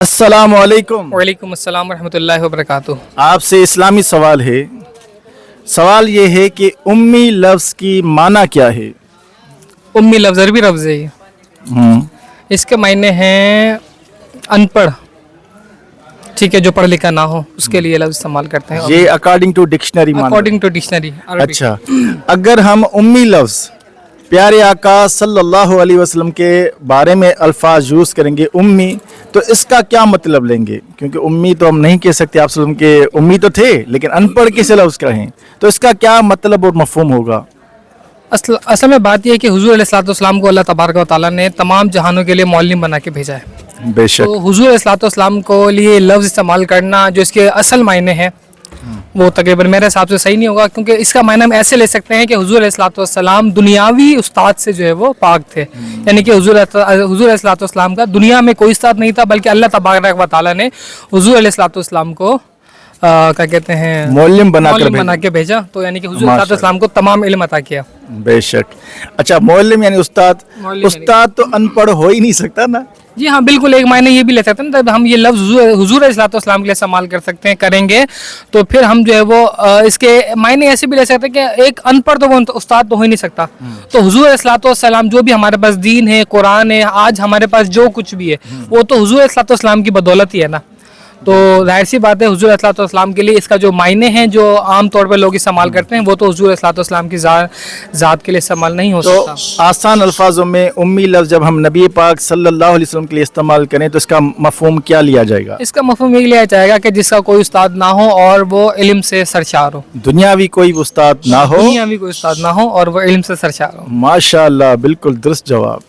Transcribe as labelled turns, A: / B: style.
A: अस्सलाम वालेकुम।
B: वालेकुम अस्सलाम रहमतुल्लाहि व बरकातुहू।
A: आपसे इस्लामी सवाल है। सवाल ये है कि उम्मी लफ्ज़ की माना क्या है?
B: उम्मी लफ्ज़ अरबी लफ्ज़ है ये। इसके मायने हैं अनपढ़, ठीक है, जो पढ़ लिखा ना हो उसके लिए लफ्ज़ इस्तेमाल करते हैं।
A: ये अकॉर्डिंग टू डिक्शनरी मान।
B: अकॉर्डिंग टू डिक्शनरी अरबी।
A: अच्छा, अगर हम उम्मी लफ्ज़ प्यारे आका सल्लल्लाहु अलैहि वसल्लम के बारे में अल्फाज यूज़ करेंगे उम्मी, तो इसका क्या मतलब लेंगे? क्योंकि उम्मी तो हम नहीं कह सकते, आप वसल्लम के उम्मी तो थे, लेकिन अनपढ़ कैसे लफ्ज़ कहें, तो इसका क्या मतलब और मफ़हूम होगा?
B: असल में बात यह है कि हुज़ूर अलैहिस्सलाम को अल्लाह तबारक व तआला ने तमाम जहानों के लिए मौल्लिम बना के भेजा है।
A: बेशक।
B: तो हुज़ूर अलैहिस्सलाम को लिए लफ्ज़ इस्तेमाल करना जो इसके असल मायने हैं वो तकरीबन मेरे हिसाब से सही नहीं होगा, क्योंकि इसका मायना हम ऐसे ले सकते हैं कि हुज़ूर अलैहिस्सलाम दुनियावी उस्ताद से जो है वो पाक थे। यानी कि हुज़ूर अलैहिस्सलाम का दुनिया में कोई उस्ताद नहीं था, बल्कि अल्लाह तबारक व तआला ने हुज़ूर अलैहिस्सलाम को क्या कहते हैं,
A: मौल्लिम
B: बना के भेजा। तो यानी कि हुज़ूर अलैहिस्सलाम को तमाम इल्म अता किया।
A: बेशक। अच्छा, मौल्लिम यानी उस्ताद। उस्ताद तो अनपढ़ हो ही नहीं सकता ना।
B: जी हाँ, बिल्कुल। एक मायने ये भी ले सकते हैं, तब हम ये लफ्ज़ हुज़ूर अलैहिस्सलाम के लिए इस्तेमाल कर सकते हैं, करेंगे तो फिर हम जो है वो इसके मायने ऐसे भी ले सकते हैं कि एक अनपढ़ तो वो उस्ताद तो हो ही नहीं सकता। तो हुज़ूर अलैहिस्सलाम जो भी हमारे पास दीन है, कुरान है, आज हमारे पास जो कुछ भी है वो तो हुज़ूर अलैहिस्सलाम की बदौलत ही है ना। तो जाहिर सी बात है हुज़ूर अलैहिस्सलाम के लिए इसका जो मायने हैं जो आम तौर पे लोग इस्तेमाल करते हैं वो तो हुज़ूर अलैहिस्सलाम की ज़ात के लिए इस्तेमाल नहीं हो सकता।
A: तो आसान अल्फाजों में उम्मी लफ्ज़ जब हम नबी पाक सल्लल्लाहु अलैहि वसल्लम के लिए इस्तेमाल करें तो इसका मफ़हूम क्या लिया जाएगा?
B: इसका मफ़हूम ये लिया जाएगा कि जिसका कोई उस्ताद ना हो और वो इल्म से सरशार हो।
A: दुनियावी कोई उस्ताद ना हो,
B: दुनियावी कोई उस्ताद ना हो और वो इल्म से सरशार हो।
A: माशाअल्लाह, बिल्कुल दुरुस्त जवाब।